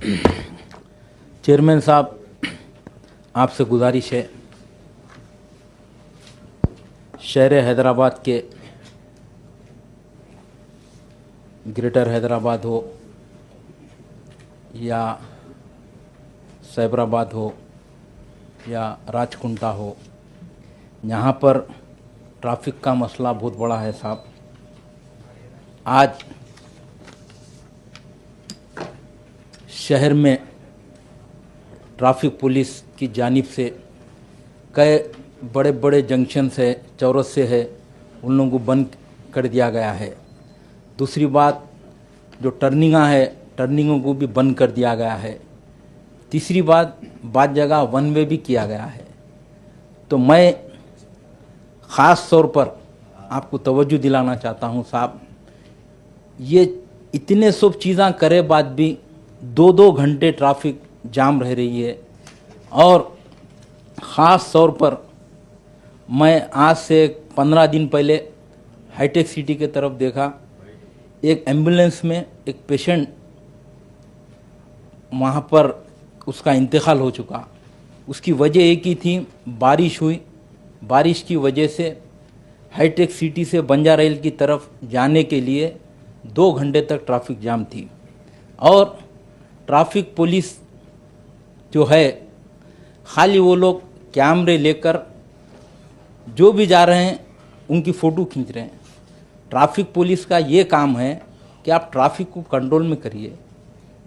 Chairman साहब, आपसे गुजारिश है, शहर हैदराबाद के ग्रेटर हैदराबाद हो या सैबराबाद हो या राजकुंटा हो, यहाँ पर ट्रैफिक का मसला बहुत बड़ा है साहब। आज शहर में ट्रैफिक पुलिस की जानिब से कई बड़े बड़े जंक्शन है, चौरस्ते है, उन लोगों को बंद कर दिया गया है। दूसरी बात, जो टर्निंगां है, टर्निंगों को भी बंद कर दिया गया है। तीसरी बात, बाद जगह वन वे भी किया गया है। तो मैं ख़ास तौर पर आपको तवज्जो दिलाना चाहता हूँ साहब, ये इतने सब चीज़ें करे बाद भी 2-2 घंटे ट्रैफिक जाम रह रही है। और ख़ास तौर पर मैं आज से 15 दिन पहले हाईटेक सिटी के तरफ देखा, एक एम्बुलेंस में एक पेशेंट वहाँ पर उसका इंतकाल हो चुका। उसकी वजह एक ही थी, बारिश हुई। बारिश की वजह से हाईटेक सिटी से बंजारा हिल की तरफ जाने के लिए 2 घंटे तक ट्रैफिक जाम थी। और ट्रैफिक पुलिस जो है, खाली वो लोग कैमरे लेकर जो भी जा रहे हैं उनकी फ़ोटो खींच रहे हैं। ट्रैफिक पुलिस का ये काम है कि आप ट्रैफिक को कंट्रोल में करिए,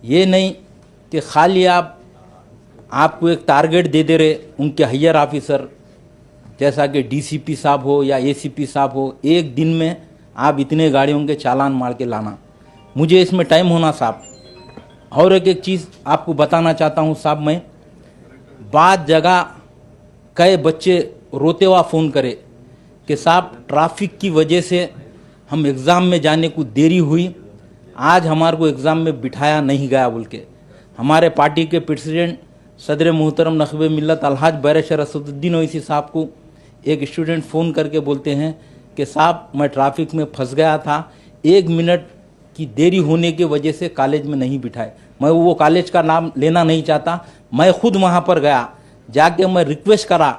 ये नहीं कि खाली आपको एक टारगेट दे दे रहे उनके हायर ऑफिसर, जैसा कि डीसीपी साहब हो या एसीपी साहब हो, एक दिन में आप इतने गाड़ियों के चालान मार के लाना। मुझे इसमें टाइम होना साहब। और एक चीज़ आपको बताना चाहता हूँ साहब, मैं बाद जगह कई बच्चे रोते हुआ फ़ोन करे कि साहब ट्रैफिक की वजह से हम एग्ज़ाम में जाने को देरी हुई, आज हमारे को एग्ज़ाम में बिठाया नहीं गया बोल के। हमारे पार्टी के प्रेसिडेंट सदर मोहतरम नखबे मिल्लत अलहाज बैरिस्टर असदुद्दीन ओवैसी साहब को एक स्टूडेंट फ़ोन करके बोलते हैं कि साहब मैं ट्रैफिक में फंस गया था, 1 मिनट की देरी होने की वजह से कॉलेज में नहीं बिठाए। मैं वो कॉलेज का नाम लेना नहीं चाहता, मैं खुद वहाँ पर गया, जाके मैं रिक्वेस्ट करा,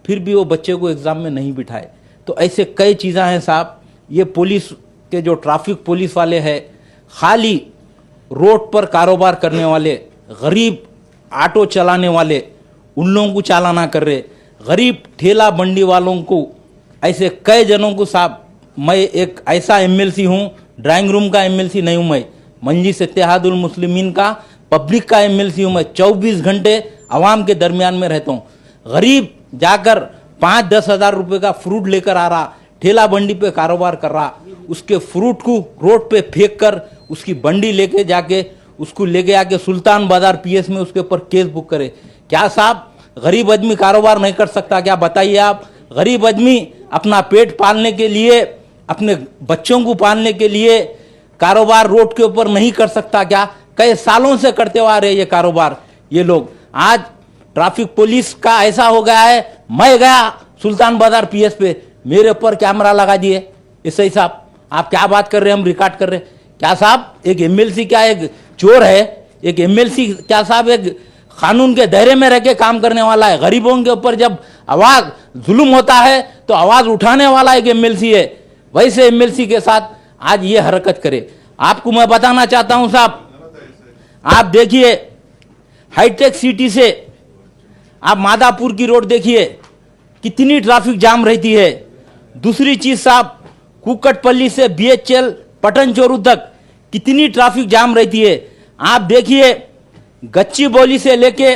फिर भी वो बच्चे को एग्ज़ाम में नहीं बिठाए। तो ऐसे कई चीज़ें हैं साहब। ये पुलिस के जो ट्रैफिक पुलिस वाले हैं, खाली रोड पर कारोबार करने वाले, गरीब ऑटो चलाने वाले, उन लोगों को चालाना कर रहे, गरीब ठेला बंडी वालों को, ऐसे कई जनों को साहब। मैं एक ऐसा एमएलसी हूँ, ड्राइंग रूम का एमएलसी नहीं हूँ, मैं मजलिस इत्तेहादुल मुस्लिमीन का पब्लिक का एमएलसी हूँ। मैं 24 घंटे आवाम के दरमियान में रहता हूँ। गरीब जाकर 5-10 हज़ार रुपये का फ्रूट लेकर आ रहा, ठेला बंडी पे कारोबार कर रहा, उसके फ्रूट को रोड पे फेंक कर उसकी बंडी लेके जाके उसको लेके आके सुल्तान बाजार पीएस में उसके ऊपर केस बुक करे। क्या साहब गरीब आदमी कारोबार नहीं कर सकता क्या? बताइए आप। गरीब आदमी अपना पेट पालने के लिए, अपने बच्चों को पालने के लिए कारोबार रोड के ऊपर नहीं कर सकता क्या? कई सालों से करते हुए आ रहे ये कारोबार ये लोग। आज ट्रैफिक पुलिस का ऐसा हो गया है, मैं गया सुल्तान बाजार पीएस पे, मेरे ऊपर कैमरा लगा दिए। इससे साहब आप क्या बात कर रहे हैं, हम रिकॉर्ड कर रहे हैं क्या साहब? एक एमएलसी क्या एक चोर है? एक एमएलसी क्या साहब एक कानून के दायरे में रह के काम करने वाला है? गरीबों के ऊपर जब आवाज जुल्म होता है तो आवाज उठाने वाला एक एमएलसी है। वैसे एमएलसी के साथ आज ये हरकत करे। आपको मैं बताना चाहता हूं साहब, आप देखिए हाईटेक सिटी से आप मादापुर की रोड देखिए, कितनी ट्रैफिक जाम रहती है। दूसरी चीज साहब, कुकटपल्ली से बीएचएल पटन चोरू तक कितनी ट्रैफिक जाम रहती है। आप देखिए गच्चीबौली से लेके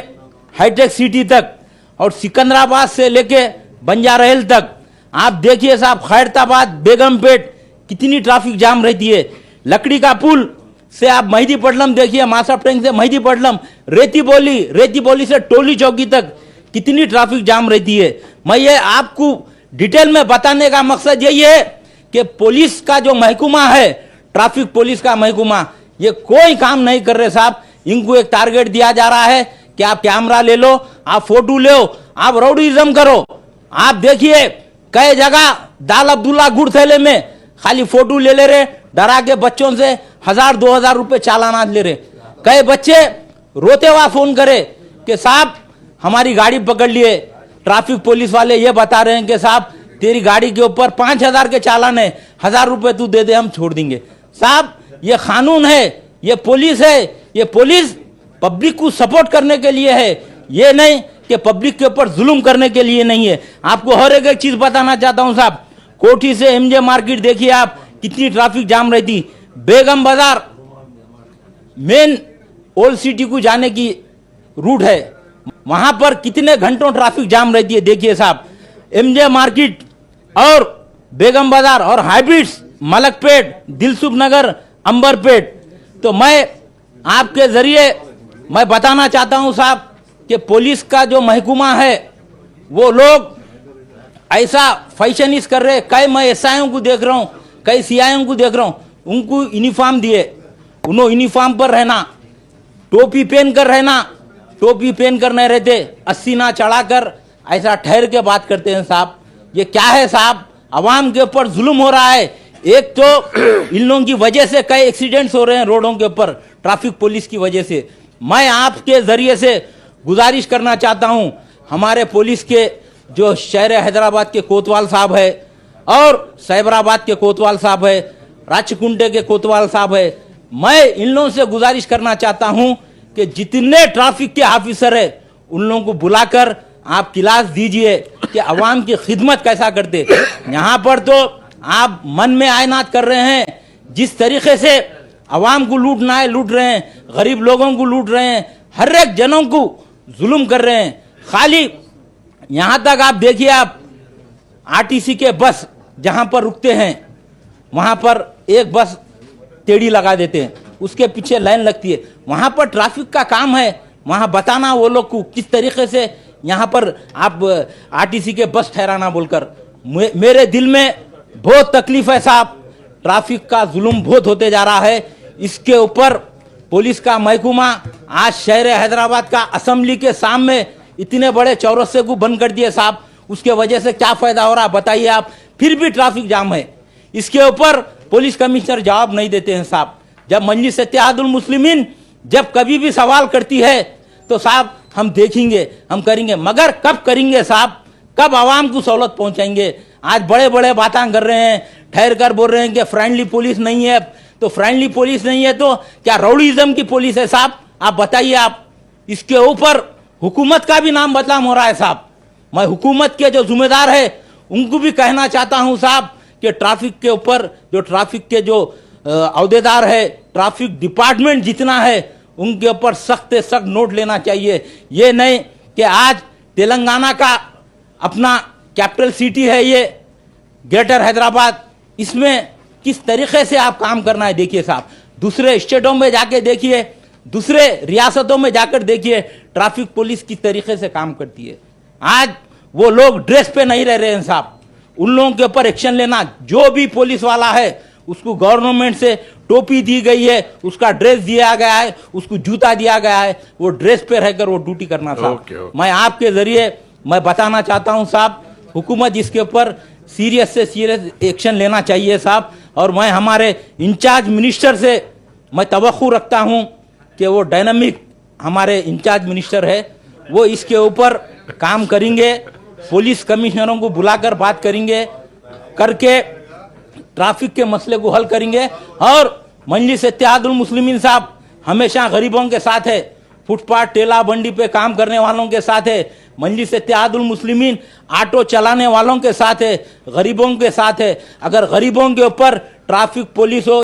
हाईटेक सिटी तक और सिकंदराबाद से लेके बंजारा हिल तक आप देखिए साहब, खैरताबाद बेगमपेट कितनी ट्रैफिक जाम रहती है। लकड़ी का पुल से आप मेहदीपट्टनम देखिए, मासाफ टैंक से मेहदीपट्टनम, रेती बोली से टोली चौकी तक कितनी ट्रैफिक जाम रहती है। मैं ये आपको डिटेल में बताने का मकसद यही है कि पुलिस का जो महकमा है, ट्रैफिक पुलिस का महकमा, ये कोई काम नहीं कर रहे साहब। इनको एक टारगेट दिया जा रहा है कि आप कैमरा ले लो, आप फोटो लो, आप राउडीज़म करो। आप देखिए कई जगह दाल अब्दुल्ला गुड़ थैले में खाली फोटो ले रहे, डरा के बच्चों से 1000-2000 रुपए चालान ले रहे। कई बच्चे रोते हुआ फोन करे कि साहब हमारी गाड़ी पकड़ लिए, ट्रैफिक पुलिस वाले ये बता रहे हैं कि साहब तेरी गाड़ी के ऊपर 5,000 के चालान है, 1,000 रुपए तू दे दे हम छोड़ देंगे। साहब ये कानून है, ये पुलिस है, ये पुलिस पब्लिक को सपोर्ट करने के लिए है, ये नहीं कि पब्लिक के ऊपर जुल्म करने के लिए नहीं है। आपको हर एक चीज बताना चाहता हूं साहब, कोठी से एमजे मार्केट देखिए आप, कितनी ट्रैफिक जाम रहती। बेगम बाजार मेन ओल्ड सिटी को जाने की रूट है, वहां पर कितने घंटों ट्रैफिक जाम रहती है। देखिए साहब, एमजे मार्केट और बेगम बाजार और हाइब्रिड्स, मलकपेट, दिलसुख नगर, अंबरपेट। तो मैं आपके जरिए मैं बताना चाहता हूं साहब कि पुलिस का जो महकमा है वो लोग ऐसा फैशनिश कर रहे। कई मैं एसआईओं को देख रहा हूं, कई सीआईओं को देख रहा हूं, उनको यूनिफॉर्म दिए, उन्होंने यूनिफॉर्म पर रहना, टोपी पहन कर रहना, टोपी पहन कर नहीं रहते, अस्सीना चढ़ाकर ऐसा ठहर के बात करते हैं। साहब ये क्या है साहब, अवाम के ऊपर जुल्म हो रहा है। एक तो इन लोगों की वजह से कई एक्सीडेंट्स हो रहे हैं रोडों के ऊपर, ट्रैफिक पुलिस की वजह से। मैं आपके जरिए से गुजारिश करना चाहता हूं, हमारे पुलिस के जो शहर हैदराबाद के कोतवाल साहब है और साइबराबाद के कोतवाल साहब है, राचकुंटे के कोतवाल साहब है, मैं इन लोगों से गुजारिश करना चाहता हूं कि जितने ट्रैफिक के ऑफिसर है उन लोगों को बुलाकर आप क्लास दीजिए कि अवाम की खिदमत कैसा करते। यहाँ पर तो आप मन में आयनात कर रहे हैं, जिस तरीके से अवाम को लूटना है लूट रहे हैं, गरीब लोगों को लूट रहे हैं, हर एक जनों को जुल्म कर रहे हैं। खाली यहाँ तक आप देखिए, आप आरटीसी के बस जहाँ पर रुकते हैं वहाँ पर एक बस टेढ़ी लगा देते हैं, उसके पीछे लाइन लगती है। वहाँ पर ट्रैफिक का काम है, वहाँ बताना वो लोग को किस तरीके से यहाँ पर आप आरटीसी के बस ठहराना बोलकर। मेरे दिल में बहुत तकलीफ है साहब, ट्रैफिक का जुल्म बहुत होते जा रहा है। इसके ऊपर पुलिस का महकमा आज शहर हैदराबाद का असेंबली के सामने इतने बड़े चौरस्ते को बंद कर दिए साहब, उसके वजह से क्या फायदा हो रहा बताइए आप। फिर भी ट्रैफिक जाम है, इसके ऊपर पुलिस कमिश्नर जवाब नहीं देते हैं साहब। जब मजलिस इत्तेहादुल मुस्लिमीन जब कभी भी सवाल करती है तो साहब हम देखेंगे, हम करेंगे, मगर कब करेंगे साहब, कब आवाम को सहूलत पहुंचाएंगे। आज बड़े बड़े बातें कर रहे हैं, ठहर कर बोल रहे हैं कि फ्रेंडली पुलिस नहीं है। तो फ्रेंडली पुलिस नहीं है तो क्या राउडीज्म की पुलिस है साहब? आप बताइए। आप इसके ऊपर हुकूमत का भी नाम बदनाम हो रहा है साहब। मैं हुकूमत के जो जिम्मेदार है उनको भी कहना चाहता हूं साहब कि ट्रैफिक के ऊपर जो ट्रैफिक के जो अहदेदार है, ट्रैफिक डिपार्टमेंट जितना है, उनके ऊपर सख्त से सख्त नोट लेना चाहिए। ये नहीं कि आज तेलंगाना का अपना कैपिटल सिटी है ये ग्रेटर हैदराबाद, इसमें किस तरीके से आप काम करना है देखिए साहब। दूसरे स्टेटों में जाके देखिए, दूसरे रियासतों में जाकर देखिए ट्रैफिक पुलिस किस तरीके से काम करती है। आज वो लोग ड्रेस पे नहीं रह रहे हैं साहब, उन लोगों के ऊपर एक्शन लेना। जो भी पुलिस वाला है उसको गवर्नमेंट से टोपी दी गई है, उसका ड्रेस दिया गया है, उसको जूता दिया गया है, वो ड्रेस पे रहकर वो ड्यूटी करना साहब। मैं आपके जरिए मैं बताना चाहता हूं साहब, हुकूमत इसके ऊपर सीरियस से सीरियस एक्शन लेना चाहिए साहब। और मैं हमारे इंचार्ज मिनिस्टर से मैं तवक्कुर रखता हूं कि वो डायनामिक हमारे इंचार्ज मिनिस्टर है, वो इसके ऊपर काम करेंगे, पुलिस कमिश्नरों को बुलाकर बात करेंगे, करके ट्रैफिक के मसले को हल करेंगे। और मजलिस इत्तेहादुल मुस्लिमीन साहब हमेशा गरीबों के साथ है, फुटपाथ ठेला बंडी पे काम करने वालों के साथ है। मजलिस इत्तेहादुल मुस्लिमीन ऑटो चलाने वालों के साथ है, गरीबों के साथ है। अगर गरीबों के ऊपर ट्रैफिक पुलिस हो